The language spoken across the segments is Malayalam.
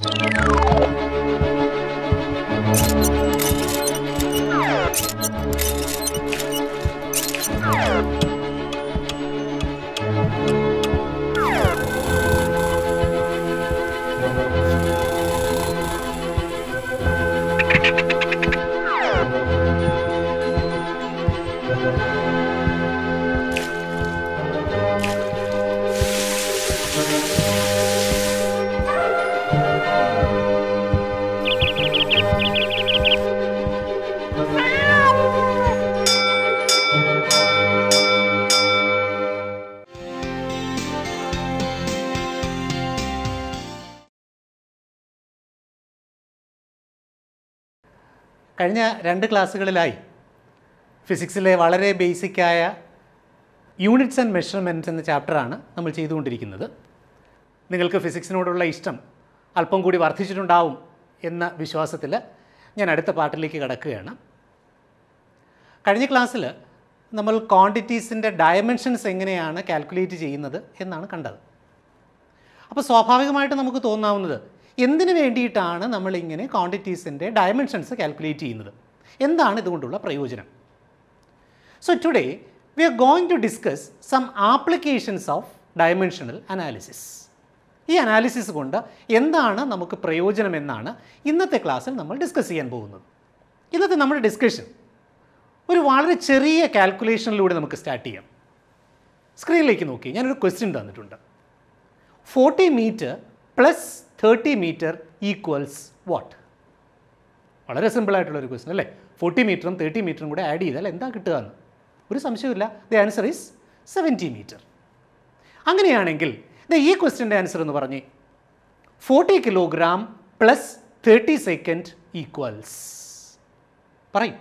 കഴിഞ്ഞ 2 ക്ലാസ്സുകളിലായി ഫിസിക്സിലെ വളരെ ബേസിക്കായ യൂണിറ്റ്സ് ആൻഡ് മെഷർമെൻറ്റ്സ് എന്ന ചാപ്റ്ററാണ് നമ്മൾ ചെയ്തുകൊണ്ടിരിക്കുന്നത്. നിങ്ങൾക്ക് ഫിസിക്സിനോടുള്ള ഇഷ്ടം അല്പം കൂടി വർദ്ധിച്ചിട്ടുണ്ടാവും എന്ന വിശ്വാസത്തിൽ ഞാൻ അടുത്ത പാർട്ടിലേക്ക് കടക്കുകയാണ്. കഴിഞ്ഞ ക്ലാസ്സിൽ നമ്മൾ ക്വാണ്ടിറ്റീസിൻ്റെ ഡയമെൻഷൻസ് എങ്ങനെയാണ് കാൽക്കുലേറ്റ് ചെയ്യുന്നത് എന്നാണ് കണ്ടത്. അപ്പോൾ സ്വാഭാവികമായിട്ട് നമുക്ക് തോന്നാവുന്നത്, എന്തിനു വേണ്ടിയിട്ടാണ് നമ്മളിങ്ങനെ ക്വാണ്ടിറ്റീസിൻ്റെ ഡയമെൻഷൻസ് കാൽക്കുലേറ്റ് ചെയ്യുന്നത്, എന്താണ് ഇതുകൊണ്ടുള്ള പ്രയോജനം? So today we are going to discuss some applications of dimensional analysis. ഈ അനാലിസിസ് കൊണ്ട് എന്താണ് നമുക്ക് പ്രയോജനമെന്നാണ് ഇന്നത്തെ ക്ലാസ്സിൽ നമ്മൾ ഡിസ്കസ് ചെയ്യാൻ പോകുന്നത്. ഇന്നത്തെ നമ്മുടെ ഡിസ്കഷൻ ഒരു വളരെ ചെറിയ കാൽക്കുലേഷനിലൂടെ നമുക്ക് സ്റ്റാർട്ട് ചെയ്യാം. സ്ക്രീനിലേക്ക് നോക്കി, ഞാനൊരു ക്വസ്റ്റ്യൻ തന്നിട്ടുണ്ട്. 40 metre plus 30 metre equals what? വളരെ സിമ്പിളായിട്ടുള്ളൊരു ക്വസ്റ്റ്യൻ അല്ലേ? 40 മീറ്ററും 30 മീറ്ററും കൂടെ ആഡ് ചെയ്താൽ എന്താ കിട്ടുക എന്ന് ഒരു സംശയമില്ല. The answer is 70 metre. അങ്ങനെയാണെങ്കിൽ ഈ ക്വസ്റ്റ്യൻ്റെ ആൻസർ എന്ന് പറഞ്ഞേ 40 കിലോഗ്രാം പ്ലസ് 30 സെക്കൻഡ് ഈക്വൽസ്. പറയും.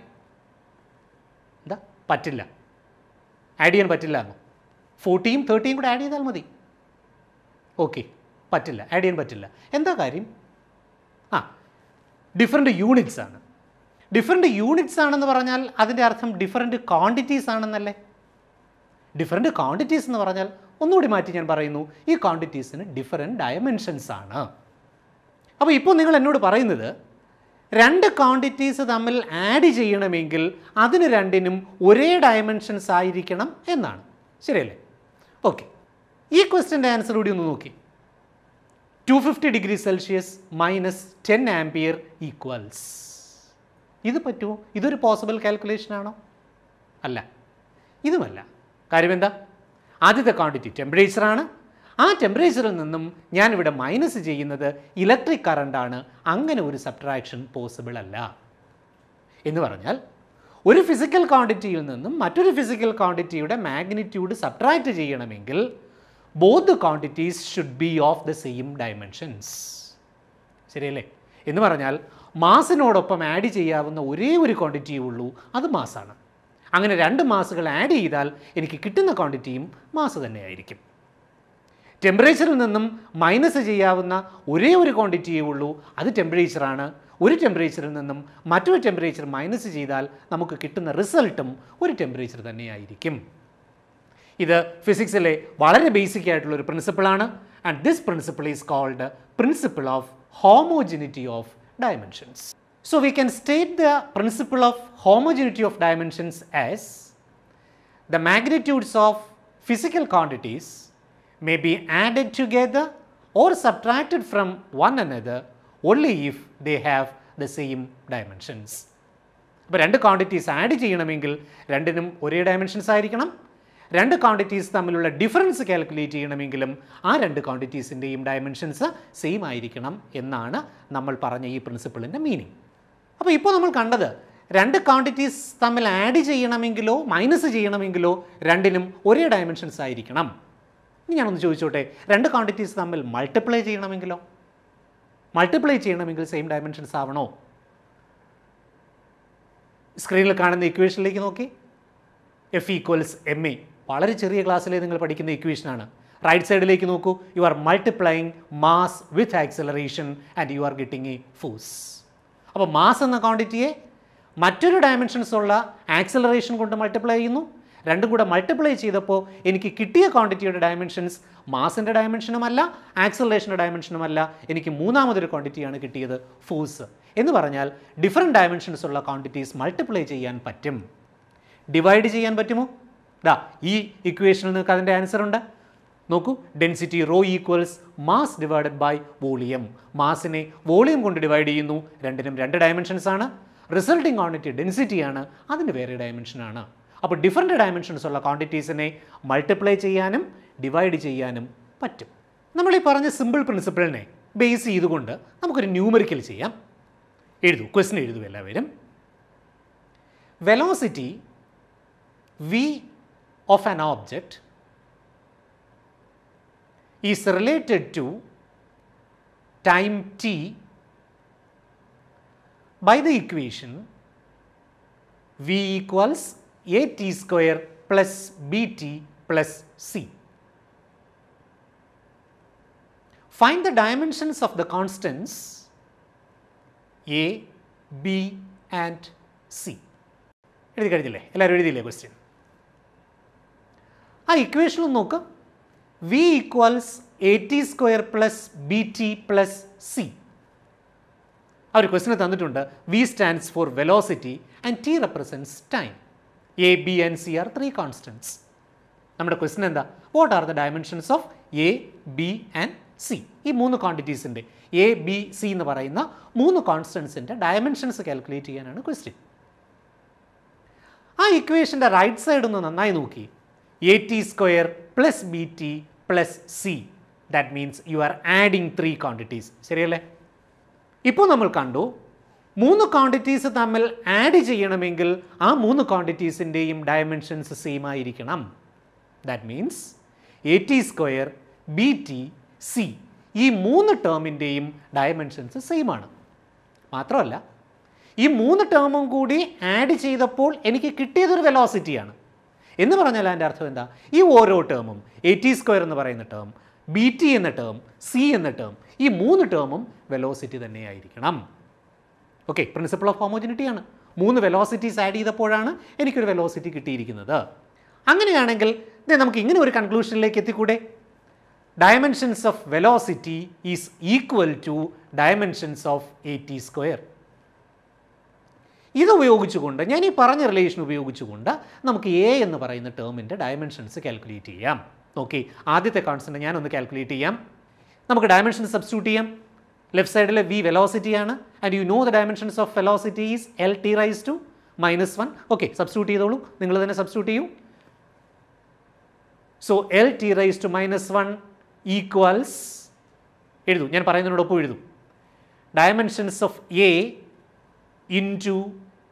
എന്താ പറ്റില്ല, ആഡ് ചെയ്യാൻ പറ്റില്ല എന്നോ? 40യും 30യും കൂടെ ആഡ് ചെയ്താൽ മതി. ഓക്കെ, പറ്റില്ല, ആഡ് ചെയ്യാൻ പറ്റില്ല. എന്താ കാര്യം? ഡിഫറെൻറ്റ് യൂണിറ്റ്സ് ആണ്. ഡിഫറെൻറ്റ് യൂണിറ്റ്സ് ആണെന്ന് പറഞ്ഞാൽ അതിൻ്റെ അർത്ഥം ഡിഫറെൻറ്റ് ക്വാണ്ടിറ്റീസ് ആണെന്നല്ലേ? ഡിഫറെൻറ്റ് ക്വാണ്ടിറ്റീസ് എന്ന് പറഞ്ഞാൽ ഒന്നുകൂടി മാറ്റി ഞാൻ പറയുന്നു, ഈ ക്വാണ്ടിറ്റീസിന് ഡിഫറെൻറ്റ് ഡയമെൻഷൻസ് ആണ്. അപ്പോൾ ഇപ്പോൾ നിങ്ങൾ എന്നോട് പറയുന്നത് 2 ക്വാണ്ടിറ്റീസ് തമ്മിൽ ആഡ് ചെയ്യണമെങ്കിൽ അതിന് രണ്ടിനും ഒരേ ഡയമെൻഷൻസ് ആയിരിക്കണം എന്നാണ്. ശരിയല്ലേ? ഓക്കെ, ഈ ക്വസ്റ്റ്യൻ്റെ ആൻസർ കൂടി ഒന്ന് നോക്കി. 250 degree Celsius minus 10 ampere equals. ഇത് പറ്റുമോ? ഇതൊരു പോസിബിൾ കാൽക്കുലേഷൻ ആണോ? അല്ല, ഇതുമല്ല. കാര്യം എന്താ? ആദ്യത്തെ ക്വാണ്ടിറ്റി ടെമ്പറേച്ചറാണ്. ആ ടെമ്പറേച്ചറിൽ നിന്നും ഞാനിവിടെ മൈനസ് ചെയ്യുന്നത് ഇലക്ട്രിക് കറണ്ടാണ്. അങ്ങനെ ഒരു സബ്ട്രാക്ഷൻ പോസിബിൾ അല്ല. എന്ന് പറഞ്ഞാൽ ഒരു ഫിസിക്കൽ ക്വാണ്ടിറ്റിയിൽ നിന്നും മറ്റൊരു ഫിസിക്കൽ ക്വാണ്ടിറ്റിയുടെ മാഗ്നിറ്റ്യൂഡ് സബ്ട്രാക്റ്റ് ചെയ്യണമെങ്കിൽ both the quantities should be of the same dimensions. ശരിയല്ലേ? എന്ന് പറഞ്ഞാൽ മാസിനോടൊപ്പം ആഡ് ചെയ്യാവുന്ന ഒരേ ഒരു ക്വാണ്ടിറ്റിയേ ഉള്ളൂ, അത് മാസാണ്. അങ്ങനെ 2 മാസുകൾ ആഡ് ചെയ്താൽ എനിക്ക് കിട്ടുന്ന ക്വാണ്ടിറ്റിയും മാസ് തന്നെയായിരിക്കും. ടെമ്പറേച്ചറിൽ നിന്നും മൈനസ് ചെയ്യാവുന്ന ഒരേ ഒരു ക്വാണ്ടിറ്റിയേ ഉള്ളൂ, അത് ടെമ്പറേച്ചറാണ്. ഒരു ടെമ്പറേച്ചറിൽ നിന്നും മറ്റൊരു ടെമ്പറേച്ചർ മൈനസ് ചെയ്താൽ നമുക്ക് കിട്ടുന്ന റിസൾട്ടും ഒരു ടെമ്പറേച്ചർ തന്നെയായിരിക്കും. ഇത് ഫിസിക്സിലെ വളരെ ബേസിക് ആയിട്ടുള്ളൊരു പ്രിൻസിപ്പിളാണ്. And this principle is called principle of homogeneity of dimensions. So we can state the principle of homogeneity of dimensions as the magnitudes of physical quantities may be added together or subtracted from one another only if they have the same dimensions. അപ്പോൾ 2 ക്വാണ്ടിറ്റീസ് ആഡ് ചെയ്യണമെങ്കിൽ രണ്ടിനും ഒരേ ഡയമെൻഷൻസ് ആയിരിക്കണം. 2 ക്വാണ്ടിറ്റീസ് തമ്മിലുള്ള ഡിഫറൻസ് കാൽക്കുലേറ്റ് ചെയ്യണമെങ്കിലും ആ 2 ക്വാണ്ടിറ്റീസിൻ്റെയും ഡയമെൻഷൻസ് സെയിം ആയിരിക്കണം എന്നാണ് നമ്മൾ പറഞ്ഞ ഈ പ്രിൻസിപ്പിളിൻ്റെ മീനിങ്. അപ്പോൾ ഇപ്പോൾ നമ്മൾ കണ്ടത് 2 ക്വാണ്ടിറ്റീസ് തമ്മിൽ ആഡ് ചെയ്യണമെങ്കിലോ മൈനസ് ചെയ്യണമെങ്കിലോ രണ്ടിനും ഒരേ ഡയമെൻഷൻസ് ആയിരിക്കണം. ഇനി ഞാനൊന്ന് ചോദിച്ചോട്ടെ, 2 ക്വാണ്ടിറ്റീസ് തമ്മിൽ മൾട്ടിപ്ലൈ ചെയ്യണമെങ്കിലോ? മൾട്ടിപ്ലൈ ചെയ്യണമെങ്കിൽ സെയിം ഡയമെൻഷൻസ് ആവണോ? സ്ക്രീനിൽ കാണുന്ന ഇക്വേഷനിലേക്ക് നോക്കി. എഫ് ഈക്വൽസ് എം എ, വളരെ ചെറിയ ക്ലാസ്സിലെ നിങ്ങൾ പഠിക്കുന്ന ഇക്വേഷനാണ്. റൈറ്റ് സൈഡിലേക്ക് നോക്കൂ. You are multiplying mass with acceleration and you are getting A force. അപ്പോൾ മാസ് എന്ന ക്വാണ്ടിറ്റിയെ മറ്റൊരു ഡയമെൻഷൻസ് ഉള്ള ആക്സലറേഷൻ കൊണ്ട് മൾട്ടിപ്ലൈ ചെയ്യുന്നു. രണ്ടും കൂടെ മൾട്ടിപ്ലൈ ചെയ്തപ്പോൾ എനിക്ക് കിട്ടിയ ക്വാണ്ടിറ്റിയുടെ ഡയമെൻഷൻസ് മാസിൻ്റെ ഡയമെൻഷനുമല്ല, ആക്സലറേഷൻ്റെ ഡയമെൻഷനുമല്ല, എനിക്ക് മൂന്നാമതൊരു ക്വാണ്ടിറ്റിയാണ് കിട്ടിയത്, ഫോഴ്സ്. എന്ന് പറഞ്ഞാൽ ഡിഫറെൻറ്റ് ഡയമെൻഷൻസ് ഉള്ള ക്വാണ്ടിറ്റീസ് മൾട്ടിപ്ലൈ ചെയ്യാൻ പറ്റും. ഡിവൈഡ് ചെയ്യാൻ പറ്റുമോ? ദാ ഈ ഇക്വേഷനിൽ നിങ്ങൾക്ക് അതിൻ്റെ ആൻസർ ഉണ്ട്. നോക്കൂ, density rho equals mass divided by volume. മാസിനെ വോളിയം കൊണ്ട് ഡിവൈഡ് ചെയ്യുന്നു. രണ്ടിനും രണ്ട് ഡയമെൻഷൻസ് ആണ്. റിസൾട്ടിങ് ക്വാണ്ടിറ്റി ഡെൻസിറ്റിയാണ്, അതിന് വേറെ ഡയമെൻഷനാണ്. അപ്പോൾ ഡിഫറെൻറ്റ് ഡയമെൻഷൻസ് ഉള്ള ക്വാണ്ടിറ്റീസിനെ മൾട്ടിപ്ലൈ ചെയ്യാനും ഡിവൈഡ് ചെയ്യാനും പറ്റും. നമ്മൾ ഈ പറഞ്ഞ സിമ്പിൾ പ്രിൻസിപ്പിളിനെ ബേസ് ചെയ്തുകൊണ്ട് നമുക്കൊരു ന്യൂമറിക്കൽ ചെയ്യാം. എഴുതൂ, ക്വസ്റ്റ്യൻ എഴുതൂ എല്ലാവരും. Velocity v of an object is related to time t by the equation v equals at square plus bt plus c. Find the dimensions of the constants a, b and c. എഴുതി കഴിഞ്ഞില്ലേ? എല്ലാവരും എഴുതിയില്ലേ ക്വസ്റ്റ്യൻ? ആ ഇക്വേഷൻ ഒന്ന് നോക്കുക. v equals at square plus b t plus c. ആ ഒരു ക്വസ്റ്റിന് തന്നിട്ടുണ്ട്. v stands for velocity and t represents time. a, b and c are 3 constants. നമ്മുടെ ക്വസ്റ്റ്യൻ എന്താ? What are the dimensions of a, b and c? ഈ മൂന്ന് ക്വാണ്ടിറ്റീസിൻ്റെ a, b, c എന്ന് പറയുന്ന മൂന്ന് കോൺസ്റ്റൻറ്റ്സിൻ്റെ ഡയമെൻഷൻസ് കാൽക്കുലേറ്റ് ചെയ്യാനാണ് ക്വസ്റ്റ്യൻ. ആ ഇക്വേഷൻ്റെ റൈറ്റ് സൈഡ് ഒന്ന് നന്നായി നോക്കി. at square plus b t plus C. That means you are adding 3 quantities. ശരിയല്ലേ? ഇപ്പോൾ നമ്മൾ കണ്ടു, മൂന്ന് ക്വാണ്ടിറ്റീസ് തമ്മിൽ ആഡ് ചെയ്യണമെങ്കിൽ ആ മൂന്ന് ക്വാണ്ടിറ്റീസിൻ്റെയും ഡയമെൻഷൻസ് സെയിം ആയിരിക്കണം. That means at square B T C ഈ മൂന്ന് ടേമിൻ്റെയും ഡയമെൻഷൻസ് സെയിം ആണ്. മാത്രമല്ല, ഈ മൂന്ന് ടേമും കൂടി ആഡ് ചെയ്തപ്പോൾ എനിക്ക് കിട്ടിയതൊരു വെലോസിറ്റിയാണ്. എന്ന് പറഞ്ഞാൽ അതിൻ്റെ അർത്ഥം എന്താ? ഈ ഓരോ ടേമും at സ്ക്വയർ എന്ന് പറയുന്ന ടേം, ബി ടി എന്ന ടേം, സി എന്ന ടേം, ഈ മൂന്ന് ടേമും വെലോസിറ്റി തന്നെയായിരിക്കണം. ഓക്കെ, പ്രിൻസിപ്പിൾ ഓഫ് ഹോമോജിനിറ്റിയാണ്. മൂന്ന് വെലോസിറ്റീസ് ആഡ് ചെയ്തപ്പോഴാണ് എനിക്കൊരു വെലോസിറ്റി കിട്ടിയിരിക്കുന്നത്. അങ്ങനെയാണെങ്കിൽ നമുക്ക് ഇങ്ങനെ ഒരു കൺക്ലൂഷനിലേക്ക് എത്തിക്കൂടെ? Dimensions of velocity is equal to dimensions of at square. ഇത് ഉപയോഗിച്ചുകൊണ്ട്, ഞാൻ ഈ പറഞ്ഞ റിലേഷൻ ഉപയോഗിച്ചുകൊണ്ട് നമുക്ക് എ എന്ന് പറയുന്ന ടേമിൻ്റെ ഡയമെൻഷൻസ് കാൽക്കുലേറ്റ് ചെയ്യാം. ഓക്കെ, ആദ്യത്തെ കോൺസ്റ്റൻറ്റ് ഞാനൊന്ന് കാൽക്കുലേറ്റ് ചെയ്യാം. നമുക്ക് ഡയമെൻഷൻസ് സബ്സ്റ്റിറ്റ്യൂട്ട് ചെയ്യാം. ലെഫ്റ്റ് സൈഡിൽ v വെലോസിറ്റിയാണ്. And you know the dimensions of velocity is L T raise to -1. Okay, substitute ചെയ്തോളൂ, നിങ്ങൾ തന്നെ സബ്സ്റ്റിറ്റ്യൂട്ട് ചെയ്യൂ. So L T raise to -1 equals, എഴുതൂ, ഞാൻ പറയുന്നതിനോടൊപ്പം എഴുതൂ, dimensions of A into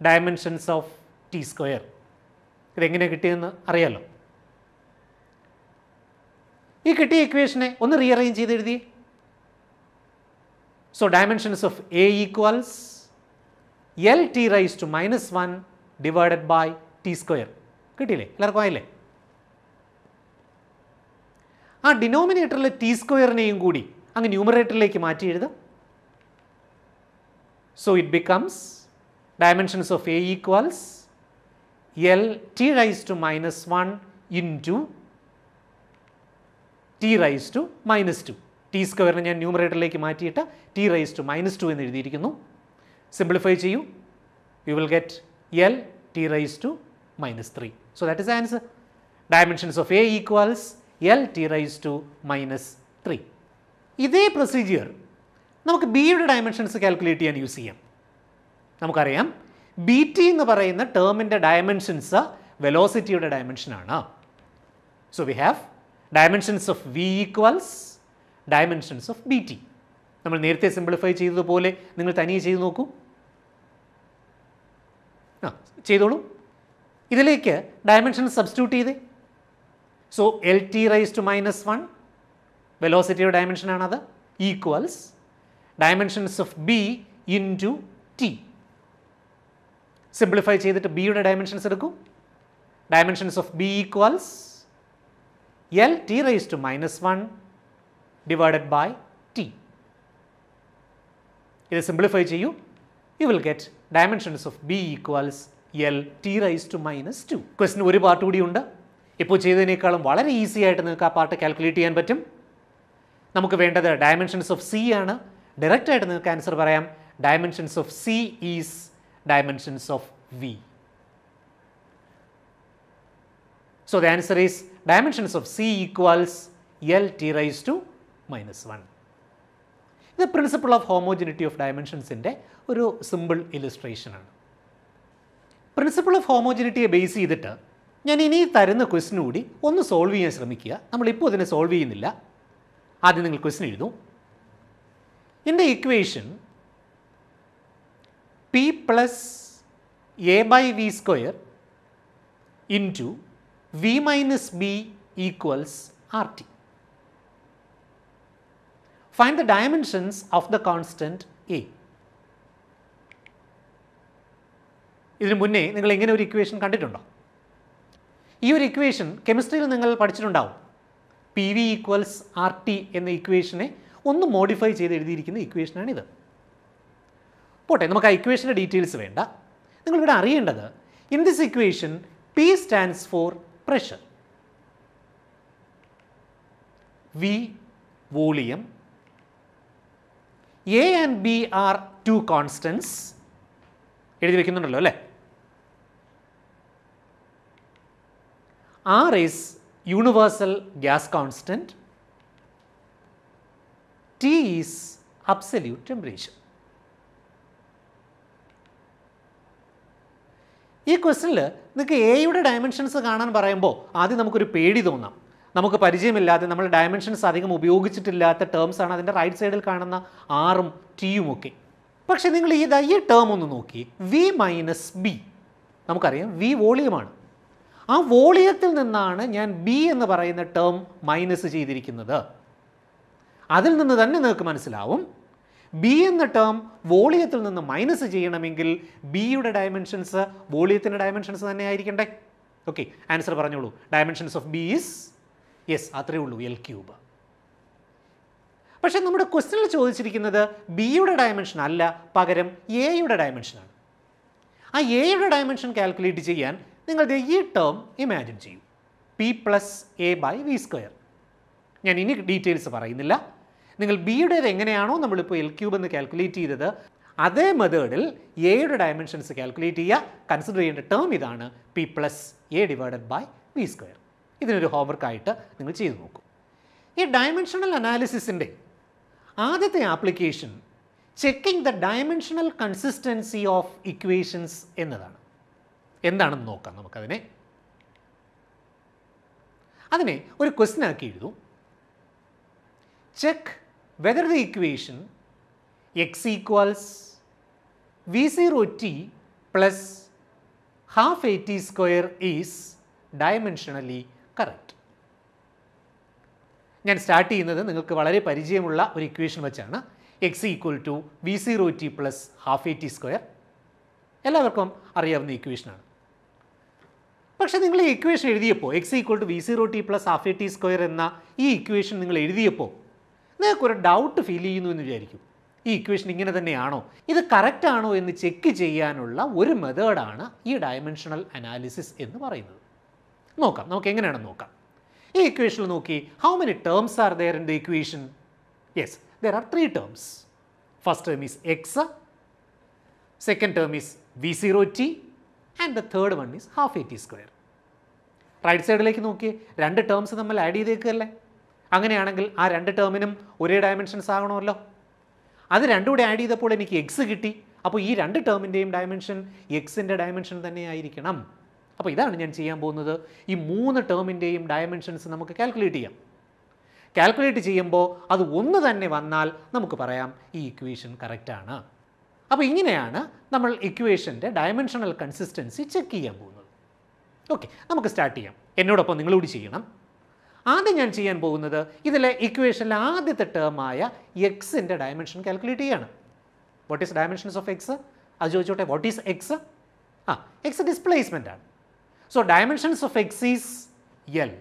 dimensions of T square. ഇതെങ്ങനെ കിട്ടിയെന്ന് അറിയാലോ. ഈ കിട്ടിയ ഇക്വേഷനെ ഒന്ന് റീഅറേഞ്ച് ചെയ്ത് എഴുതിയേ. So dimensions of a equals L T raise to -1 divided by T square. കിട്ടിയില്ലേ? എല്ലാവർക്കും ആയില്ലേ? ആ ഡിനോമിനേറ്ററിലെ ടി സ്ക്വയറിനെയും കൂടി അങ്ങ് ന്യൂമറേറ്ററിലേക്ക് മാറ്റി എഴുതാം. So it becomes dimensions of A equals L t raised to -1 into t raised to -2. t സ്ക്വയറിനെ ഞാൻ ന്യൂമറേറ്ററിലേക്ക് മാറ്റിയിട്ട് t raised to -2 എന്ന് എഴുതിയിരിക്കുന്നു. സിംപ്ലിഫൈ ചെയ്യൂ, you will get L t raised to -3. So that is the answer. Dimensions of A equals L t raised to -3. ഇതേ പ്രൊസീജിയർ നമുക്ക് ബിയുടെ ഡയമെൻഷൻസ് കാൽക്കുലേറ്റ് ചെയ്യാൻ യൂസ് ചെയ്യാം. നമുക്കറിയാം ബി ടി എന്ന് പറയുന്ന ടേമിൻ്റെ ഡയമെൻഷൻസ് വെലോസിറ്റിയുടെ ഡയമെൻഷനാണ്. So we have dimensions of V equals dimensions of B T. നമ്മൾ നേരത്തെ സിംപ്ലിഫൈ ചെയ്തതുപോലെ നിങ്ങൾ തനിയെ ചെയ്ത് നോക്കൂ. ചെയ്തോളൂ. ഇതിലേക്ക് ഡയമെൻഷൻസ് സബ്സ്റ്റിറ്റ്യൂട്ട് ചെയ്തേ. So L T raise to -1 വെലോസിറ്റിയുടെ ഡയമെൻഷനാണത്, equals dimensions of B into T. Simplify ചെയ്തിട്ട് ബിയുടെ ഡയമെൻഷൻസ് എടുക്കൂ. Dimensions of B equals L T raise to -1 divided by T. ഇത് സിംപ്ലിഫൈ ചെയ്യൂ, you will get dimensions of B equals L T raise to minus 2. ക്വസ്റ്റിന് ഒരു പാർട്ട് കൂടിയുണ്ട്. ഇപ്പോൾ ചെയ്തതിനേക്കാളും വളരെ ഈസി ആയിട്ട് നിങ്ങൾക്ക് ആ പാർട്ട് കാൽക്കുലേറ്റ് ചെയ്യാൻ പറ്റും. നമുക്ക് വേണ്ടത് ഡയമെൻഷൻസ് ഓഫ് സി ആണ്. ഡയറക്റ്റ് ആയിട്ട് നിങ്ങൾക്ക് ആൻസർ പറയാം. Dimensions of c is dimensions of v. So the answer is dimensions of C equals L t raised to minus 1. ഇത് പ്രിൻസിപ്പിൾ ഓഫ് ഹോമോജിനിറ്റി ഓഫ് ഡയമെൻഷൻസിൻ്റെ ഒരു സിമ്പിൾ ഇലിസ്ട്രേഷൻ ആണ്. പ്രിൻസിപ്പിൾ ഓഫ് ഹോമോജിനിറ്റിയെ ബേസ് ചെയ്തിട്ട് ഞാൻ ഇനി തരുന്ന ക്വസ്റ്റിന് കൂടി ഒന്ന് സോൾവ് ചെയ്യാൻ ശ്രമിക്കുക. നമ്മളിപ്പോൾ ഇതിനെ സോൾവ് ചെയ്യുന്നില്ല. ആദ്യം നിങ്ങൾ ക്വസ്റ്റിൻ എഴുതും. In the equation p plus a by v square into v minus b equals rt. Find the dimensions of the constant a. ഇതിനു മുന്നേ നിങ്ങൾ ഇങ്ങനെ ഒരു ഇക്വേഷൻ കണ്ടിട്ടുണ്ടോ? ഈ ഒരു ഇക്വേഷൻ കെമിസ്ട്രിയിൽ നിങ്ങൾ പഠിച്ചിട്ടുണ്ടാവും. P V equals R T എന്ന ഇക്വേഷനെ ഒന്ന് മോഡിഫൈ ചെയ്ത് എഴുതിയിരിക്കുന്ന ഇക്വേഷനാണിത്. പോട്ടെ, നമുക്ക് ആ ഇക്വേഷൻ്റെ ഡീറ്റെയിൽസ് വേണ്ട. നിങ്ങളിവിടെ അറിയേണ്ടത് in this equation P stands for pressure, V volume, A and B are two constants. എഴുതി വെക്കുന്നുണ്ടല്ലോ അല്ലേ? R is universal gas constant, T is absolute temperature. ഈ ക്വസ്റ്റനിൽ നിങ്ങൾക്ക് എയുടെ ഡയമെൻഷൻസ് കാണാൻ പറയുമ്പോൾ ആദ്യം നമുക്കൊരു പേടി തോന്നാം. നമുക്ക് പരിചയമില്ലാതെ നമ്മൾ ഡയമെൻഷൻസ് അധികം ഉപയോഗിച്ചിട്ടില്ലാത്ത ടേംസ് ആണ് അതിൻ്റെ റൈറ്റ് സൈഡിൽ കാണുന്ന ആറും ടിയും ഒക്കെ. പക്ഷേ നിങ്ങൾ ഈ ടേം ഒന്ന് നോക്കി, വി മൈനസ് ബി. നമുക്കറിയാം വി വോളിയമാണ്. ആ വോളിയത്തിൽ നിന്നാണ് ഞാൻ ബി എന്ന് പറയുന്ന ടേം മൈനസ് ചെയ്തിരിക്കുന്നത്. അതിൽ നിന്ന് തന്നെ നിങ്ങൾക്ക് മനസ്സിലാവും ബി എന്ന ടേം വോളിയത്തിൽ നിന്ന് മൈനസ് ചെയ്യണമെങ്കിൽ ബിയുടെ ഡയമെൻഷൻസ് വോളിയത്തിൻ്റെ ഡയമെൻഷൻസ് തന്നെ ആയിരിക്കണ്ടേ? ഓക്കെ, ആൻസർ പറഞ്ഞോളൂ. Dimensions of B is yes, അത്രയേ ഉള്ളൂ, എൽ ക്യൂബ്. പക്ഷേ നമ്മുടെ ക്വസ്റ്റനിൽ ചോദിച്ചിരിക്കുന്നത് ബിയുടെ ഡയമെൻഷൻ അല്ല, പകരം എയുടെ ഡയമെൻഷനാണ്. ആ എയുടെ ഡയമെൻഷൻ കാൽക്കുലേറ്റ് ചെയ്യാൻ നിങ്ങൾ ഈ ടേം ഇമാജിൻ ചെയ്യൂ, p plus a by v square. ഞാൻ ഇനി ഡീറ്റെയിൽസ് പറയുന്നില്ല. നിങ്ങൾ ബിയുടേത് എങ്ങനെയാണോ നമ്മളിപ്പോൾ എൽ ക്യൂബ് എന്ന് കാൽക്കുലേറ്റ് ചെയ്തത് അതേ മെത്തേഡിൽ എയുടെ ഡയമെൻഷൻസ് കാൽക്കുലേറ്റ് ചെയ്യുക. കൺസിഡർ ചെയ്യേണ്ട ടേം ഇതാണ്, p plus a divided by v square. ഇതിനൊരു ഹോംവർക്കായിട്ട് നിങ്ങൾ ചെയ്തു നോക്കൂ. ഈ ഡയമെൻഷണൽ അനാലിസിസിൻ്റെ ആദ്യത്തെ application checking the dimensional consistency of equations എന്നതാണ്. എന്താണെന്ന് നോക്കാം നമുക്കതിനെ. അതിനെ ഒരു ക്വസ്റ്റ്യൻ ആക്കി എഴുതും. Check whether the equation x equals v0t plus half at square is dimensionally correct. ഞാൻ സ്റ്റാർട്ട് ചെയ്യുന്നത് നിങ്ങൾക്ക് വളരെ പരിചയമുള്ള ഒരു ഇക്വേഷൻ വെച്ചാണ്. X equal to v0t plus half at square. എല്ലാവർക്കും അറിയാവുന്ന ഇക്വേഷനാണ്. പക്ഷേ നിങ്ങൾ ഈ ഇക്വേഷൻ എഴുതിയപ്പോൾ x equal to v0t plus half at square എന്ന ഈ ഇക്വേഷൻ നിങ്ങൾ എഴുതിയപ്പോൾ നിങ്ങൾക്കൊരു ഡൗട്ട് ഫീൽ ചെയ്യുന്നു എന്ന് വിചാരിക്കും. ഈ ഇക്വേഷൻ ഇങ്ങനെ തന്നെയാണോ, ഇത് കറക്റ്റ് ആണോ എന്ന് ചെക്ക് ചെയ്യാനുള്ള ഒരു മെത്തേഡാണ് ഈ ഡയമെൻഷണൽ അനാലിസിസ് എന്ന് പറയുന്നത്. നോക്കാം, നമുക്ക് എങ്ങനെയാണെന്ന് നോക്കാം. ഈ ഇക്വേഷനിൽ നോക്കി, how many terms are there in the equation? Yes, there are 3 terms. First term is x, second term is v0t and the third one is half at square. Right സൈഡിലേക്ക് നോക്കി, 2 ടേംസ് നമ്മൾ ആഡ് ചെയ്തേക്കല്ലേ. അങ്ങനെയാണെങ്കിൽ ആ 2 ടേമിനും ഒരേ ഡയമെൻഷൻസ് ആകണമല്ലോ. അത് രണ്ടും കൂടെ ആഡ് ചെയ്തപ്പോൾ എനിക്ക് എക്സ് കിട്ടി. അപ്പോൾ ഈ 2 ടേമിൻ്റെയും ഡയമെൻഷൻ എക്സിൻ്റെ ഡയമെൻഷൻ തന്നെ ആയിരിക്കണം. അപ്പോൾ ഇതാണ് ഞാൻ ചെയ്യാൻ പോകുന്നത്. ഈ 3 ടേമിൻ്റെയും ഡയമെൻഷൻസ് നമുക്ക് കാൽക്കുലേറ്റ് ചെയ്യാം. കാൽക്കുലേറ്റ് ചെയ്യുമ്പോൾ അത് ഒന്ന് തന്നെ വന്നാൽ നമുക്ക് പറയാം ഈ ഇക്വേഷൻ കറക്റ്റാണ്. അപ്പോൾ ഇങ്ങനെയാണ് നമ്മൾ ഇക്വേഷൻ്റെ ഡയമെൻഷണൽ കൺസിസ്റ്റൻസി ചെക്ക് ചെയ്യാൻ പോകുന്നത്. ഓക്കെ, നമുക്ക് സ്റ്റാർട്ട് ചെയ്യാം. എന്നോടൊപ്പം നിങ്ങളോട് ചെയ്യണം. ആദ്യം ഞാൻ ചെയ്യാൻ പോകുന്നത് ഇതിലെ ഇക്വേഷനിലെ ആദ്യത്തെ ടേമായ എക്സിൻ്റെ ഡയമെൻഷൻ കാൽക്കുലേറ്റ് ചെയ്യാണ്. What is dimensions of x? അത് ചോദിച്ചോട്ടെ. What is x? X displacement ആണ്. So dimensions of x is L.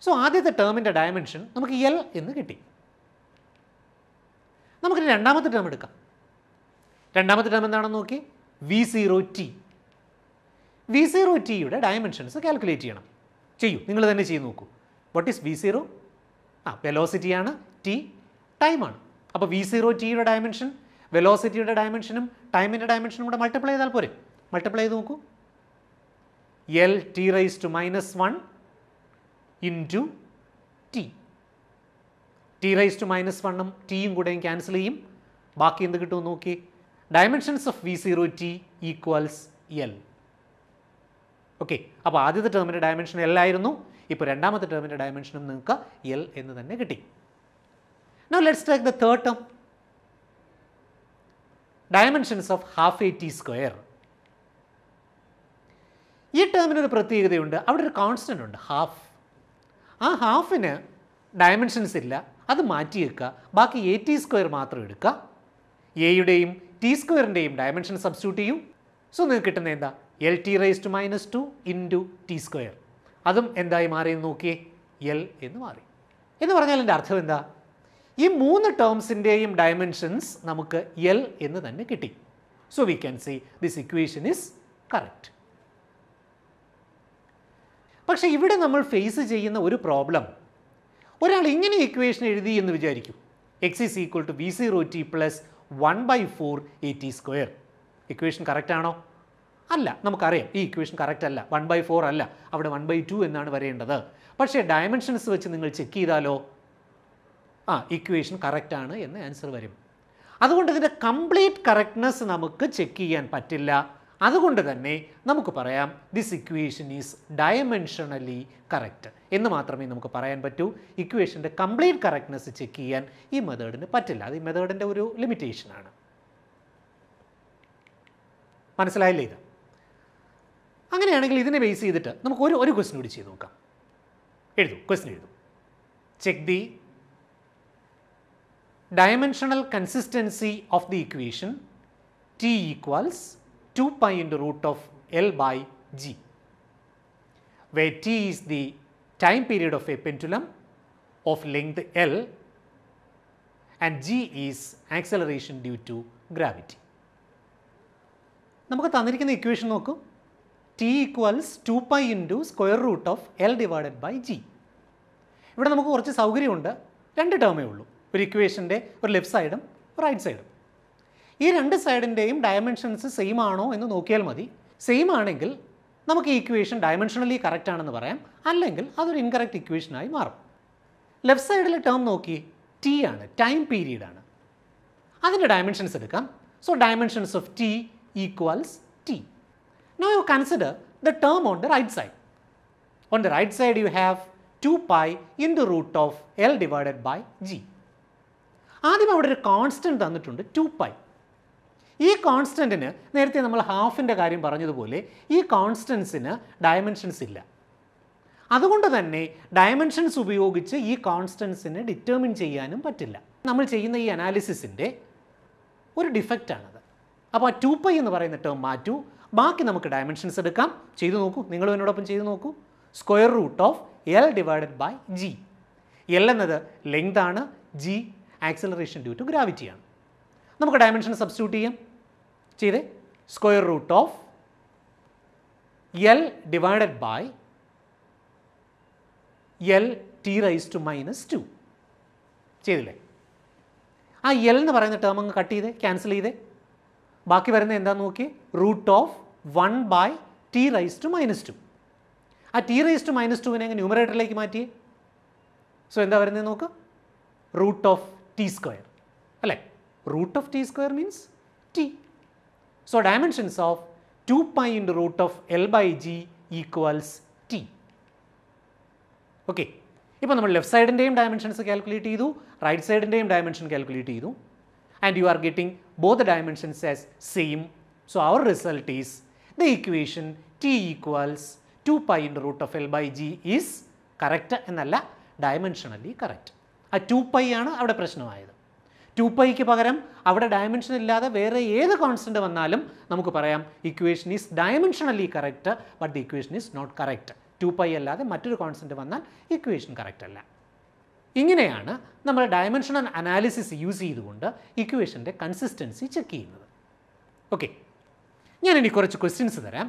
So ആദ്യത്തെ ടേമിൻ്റെ ഡയമെൻഷൻ നമുക്ക് എൽ എന്ന് കിട്ടി. നമുക്ക് രണ്ടാമത്തെ ടേം എടുക്കാം. രണ്ടാമത്തെ ടേം എന്താണെന്ന് നോക്കി, v0t. V0t ഡയമെൻഷൻസ് കാൽക്കുലേറ്റ് ചെയ്യണം. ചെയ്യൂ, നിങ്ങൾ തന്നെ ചെയ്ത് നോക്കൂ. What is V0? വെലോസിറ്റിയാണ്, ടി ടൈമാണ്. അപ്പോൾ V0t ഡയമെൻഷൻ വെലോസിറ്റിയുടെ ഡയമെൻഷനും ടൈമിൻ്റെ ഡയമെൻഷനും കൂടെ മൾട്ടിപ്ലൈ ചെയ്താൽ പോരെ? മൾട്ടിപ്ലൈ ചെയ്ത് നോക്കൂ. L(t⁻⁻1) into T. t⁻⁻1ഉം ടിയും കൂടെയും ക്യാൻസൽ ചെയ്യും. ബാക്കി എന്ത് കിട്ടുമെന്ന് നോക്കി. Dimensions of V0t equals L. Okay, അപ്പോൾ ആദ്യത്തെ ടേമിൻ്റെ ഡയമെൻഷൻ L ആയിരുന്നു. ഇപ്പോൾ രണ്ടാമത്തെ ടേമിൻ്റെ ഡയമെൻഷനും നിങ്ങൾക്ക് L എന്ന് തന്നെ കിട്ടി. Now let's take the third term. Dimensions of half a t square. ഈ ടേമിനൊരു പ്രത്യേകതയുണ്ട്. അവിടെ ഒരു കോൺസ്റ്റൻ്റ് ഉണ്ട്, ഹാഫ്. ആ ഹാഫിന് ഡയമെൻഷൻസ് ഇല്ല, അത് മാറ്റിയേക്കുക. ബാക്കി a(t²) മാത്രം എടുക്കുക. എയുടെയും t² ഡയമെൻഷൻ സബ്സ്റ്റിറ്റ്യൂട്ട് ചെയ്യും. സോ നിങ്ങൾക്ക് കിട്ടുന്നത് എന്താ? L(t⁻²) into t². അതും എന്തായി മാറിയെന്ന് നോക്കിയേ, L എന്ന് മാറി. എന്ന് പറഞ്ഞാൽ എൻ്റെ അർത്ഥം എന്താ? ഈ മൂന്ന് ടേംസിൻ്റെയും ഡയമെൻഷൻസ് നമുക്ക് L എന്ന് തന്നെ കിട്ടി. So we can say this equation is correct. പക്ഷേ ഇവിടെ നമ്മൾ ഫേസ് ചെയ്യുന്ന ഒരു പ്രോബ്ലം, ഒരാൾ ഇങ്ങനെ ഇക്വേഷൻ എഴുതി എന്ന് വിചാരിക്കും. x = V0t + 1/4 at². Equation correct ആണോ? അല്ല, നമുക്കറിയാം ഈ ഇക്വേഷൻ കറക്റ്റ് അല്ല. 1/4 അല്ല, അവിടെ 1/2 എന്നാണ് വരേണ്ടത്. പക്ഷേ ഡയമെൻഷൻസ് വെച്ച് നിങ്ങൾ ചെക്ക് ചെയ്താലോ, ഇക്വേഷൻ കറക്റ്റാണ് എന്ന് ആൻസർ വരും. അതുകൊണ്ട് ഇതിൻ്റെ കംപ്ലീറ്റ് കറക്റ്റ്നെസ് നമുക്ക് ചെക്ക് ചെയ്യാൻ പറ്റില്ല. അതുകൊണ്ട് തന്നെ നമുക്ക് പറയാം this equation is dimensionally correct എന്ന് മാത്രമേ നമുക്ക് പറയാൻ പറ്റൂ. ഇക്വേഷൻ്റെ കംപ്ലീറ്റ് കറക്റ്റ്നെസ് ചെക്ക് ചെയ്യാൻ ഈ മെത്തേഡിന് പറ്റില്ല. അത് ഈ മെത്തേഡിൻ്റെ ഒരു ലിമിറ്റേഷനാണ്. മനസ്സിലായില്ലേ ഇത്? അങ്ങനെയാണെങ്കിൽ ഇതിനെ ബേസ് ചെയ്തിട്ട് നമുക്ക് ഒരു ക്വസ്റ്റ്യൻ കൂടി ചെയ്ത് നോക്കാം. ക്വസ്റ്റ്യൻ എഴുതൂ. Check the dimensional consistency of the equation t equals 2 pi into root of L by G, where t is the time period of a pendulum of length L and G is acceleration due to gravity. നമുക്ക് തന്നിരിക്കുന്ന ഇക്വേഷൻ നോക്കൂ. t equals 2 pi into square root of L divided by G. ഇവിടെ നമുക്ക് കുറച്ച് സൗകര്യമുണ്ട്. രണ്ട് ടേമേ ഉള്ളൂ. ഒരു ഇക്വേഷൻ്റെ ഒരു ലെഫ്റ്റ് സൈഡും റൈറ്റ് സൈഡും. ഈ രണ്ട് സൈഡിൻ്റെയും ഡയമെൻഷൻസ് സെയിം ആണോ എന്ന് നോക്കിയാൽ മതി. സെയിം ആണെങ്കിൽ നമുക്ക് ഈ ഇക്വേഷൻ ഡയമെൻഷണലി കറക്റ്റ് ആണെന്ന് പറയാം, അല്ലെങ്കിൽ അതൊരു ഇൻകറക്റ്റ് ഇക്വേഷനായി മാറും. ലെഫ്റ്റ് സൈഡിലെ ടേം നോക്കി, ടി ആണ്, ടൈം പീരീഡ് ആണ്. അതിൻ്റെ ഡയമെൻഷൻസ് എടുക്കാം. So dimensions of T equals T. Now you consider the term on the right side. On the right side you have 2 pi into root of L divided by G. ആദ്യം അവിടെ ഒരു കോൺസ്റ്റൻറ്റ് തന്നിട്ടുണ്ട്, 2 pi. ഈ കോൺസ്റ്റൻറ്റിന് നേരത്തെ നമ്മൾ ഹാഫിൻ്റെ കാര്യം പറഞ്ഞതുപോലെ ഈ കോൺസ്റ്റൻസിന് ഡയമെൻഷൻസ് ഇല്ല. അതുകൊണ്ട് തന്നെ ഡയമെൻഷൻസ് ഉപയോഗിച്ച് ഈ കോൺസ്റ്റൻസിനെ ഡിറ്റർമിൻ ചെയ്യാനും പറ്റില്ല. നമ്മൾ ചെയ്യുന്ന ഈ അനാലിസിസിൻ്റെ ഒരു ഡിഫക്റ്റാണത്. അപ്പോൾ ആ 2 pi എന്ന് പറയുന്ന ടേം മാറ്റൂ. ബാക്കി നമുക്ക് ഡയമെൻഷൻസ് എടുക്കാം. ചെയ്തു നോക്കൂ, നിങ്ങളും എന്നോടൊപ്പം ചെയ്തു നോക്കൂ. Square root of L divided by G. L എന്നത് ലെങ്ത് ആണ്, G ആക്സിലറേഷൻ ഡ്യൂ ടു ഗ്രാവിറ്റിയാണ്. നമുക്ക് ഡയമെൻഷൻ സബ്സ്റ്റിറ്റ്യൂട്ട് ചെയ്യാം. ചെയ്തേ. Square root of L divided by L(t⁻²). ചെയ്തില്ലേ? ആ L എന്ന് പറയുന്ന ടേം അങ്ങ് കട്ട് ചെയ്തേ, ക്യാൻസൽ ചെയ്തേ. ബാക്കി വരുന്നത് എന്താണെന്ന് നോക്കി, റൂട്ട് ഓഫ് 1/t⁻². ആ t⁻²നെ അങ്ങ് ന്യൂമറേറ്ററിലേക്ക് മാറ്റിയേ. സോ എന്താ വരുന്നത് നോക്ക്, റൂട്ട് ഓഫ് t². അല്ലേ? Root of t² means t. So dimensions of 2 pi into root of L by G equals t. Okay, ഇപ്പോൾ നമ്മൾ ലെഫ്റ്റ് സൈഡിൻ്റെയും ഡയമെൻഷൻസ് കാൽക്കുലേറ്റ് ചെയ്തു, റൈറ്റ് സൈഡിൻ്റെയും ഡയമെൻഷൻ കാൽക്കുലേറ്റ് ചെയ്തു. And you are getting both dimensions as same. So our result is the equation t equals 2 pi into root of L by G is correct എന്നല്ല, ഡയമെൻഷണലി കറക്റ്റ്. ആ 2 pi ആണ് അവിടെ പ്രശ്നമായത്. 2 piക്ക് പകരം അവിടെ ഡയമെൻഷൻ ഇല്ലാതെ വേറെ ഏത് കോൺസ്റ്റൻറ്റ് വന്നാലും നമുക്ക് പറയാം equation is dimensionally correct, but the equation is not correct. 2 pi അല്ലാതെ മറ്റൊരു കോൺസ്റ്റൻറ്റ് വന്നാൽ ഇക്വേഷൻ കറക്റ്റ് അല്ല. ഇങ്ങനെയാണ് നമ്മൾ ഡയമെൻഷണൽ അനാലിസിസ് യൂസ് ചെയ്തുകൊണ്ട് ഇക്വേഷൻ്റെ കൺസിസ്റ്റൻസി ചെക്ക് ചെയ്യുന്നത്. ഓക്കെ, ഞാനിനി കുറച്ച് ക്വസ്റ്റ്യൻസ് തരാം.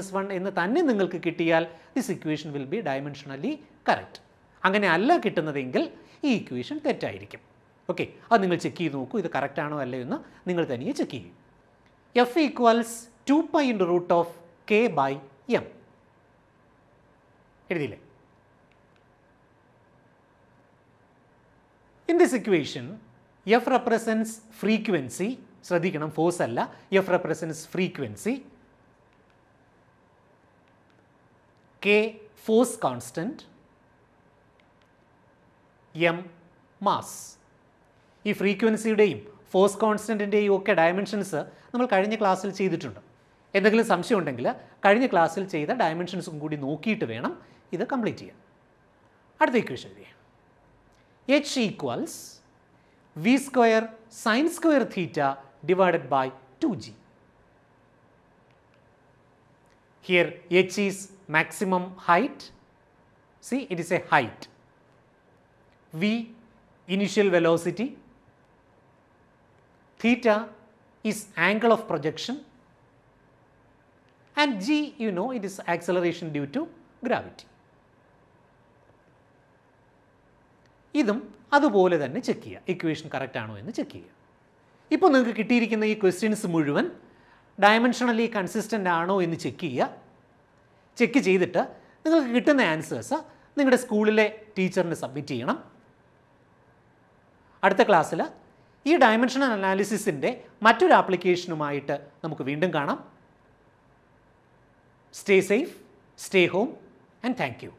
1 എന്ന് തന്നെ നിങ്ങൾക്ക് കിട്ടിയാൽ this equation will be dimensionally correct. അങ്ങനെ അല്ല കിട്ടുന്നതെങ്കിൽ ഈ ഇക്വേഷൻ തെറ്റായിരിക്കും. ഓക്കെ, അത് നിങ്ങൾ ചെക്ക് ചെയ്ത് നോക്കൂ, ഇത് കറക്റ്റ് ആണോ അല്ലയോ എന്ന് നിങ്ങൾ തനിയെ ചെക്ക് ചെയ്യും. F equals 2π × √k/m. എഴുതിയില്ലേ? In this equation, F represents frequency. ശ്രദ്ധിക്കണം, ഫോഴ്സ് അല്ല. F represents frequency. K force constant. M mass. ഈ ഫ്രീക്വൻസിയുടെയും ഫോഴ്സ് കോൺസ്റ്റൻറ്റിൻ്റെയും ഒക്കെ ഡയമെൻഷൻസ് നമ്മൾ കഴിഞ്ഞ ക്ലാസ്സിൽ ചെയ്തിട്ടുണ്ട്. എന്തെങ്കിലും സംശയം ഉണ്ടെങ്കിൽ കഴിഞ്ഞ ക്ലാസ്സിൽ ചെയ്ത ഡയമെൻഷൻസും കൂടി നോക്കിയിട്ട് വേണം ഇത് കംപ്ലീറ്റ് ചെയ്യാൻ. അടുത്ത ഇക്വേഷൻ എഴുതിയേ. H equals v² sin² θ divided by 2g. Here h is maximum height. See, it is a height. V initial velocity. Theta is angle of projection. And g, you know, it is acceleration due to gravity. ഇതും അതുപോലെ തന്നെ ചെക്ക് ചെയ്യുക, ഇക്വേഷൻ കറക്റ്റ് ആണോ എന്ന് ചെക്ക് ചെയ്യുക. ഇപ്പോൾ നിങ്ങൾക്ക് കിട്ടിയിരിക്കുന്ന ഈ ക്വസ്റ്റ്യൻസ് മുഴുവൻ ഡയമെൻഷണലി കൺസിസ്റ്റൻ്റ് ആണോ എന്ന് ചെക്ക് ചെയ്യുക. ചെക്ക് ചെയ്തിട്ട് നിങ്ങൾക്ക് കിട്ടുന്ന ആൻസേഴ്സ് നിങ്ങളുടെ സ്കൂളിലെ ടീച്ചറിന് സബ്മിറ്റ് ചെയ്യണം. അടുത്ത ക്ലാസ്സിൽ ഈ ഡയമെൻഷണൽ അനാലിസിസിൻ്റെ മറ്റൊരു ആപ്ലിക്കേഷനുമായിട്ട് നമുക്ക് വീണ്ടും കാണാം. Stay safe, stay home, and thank you.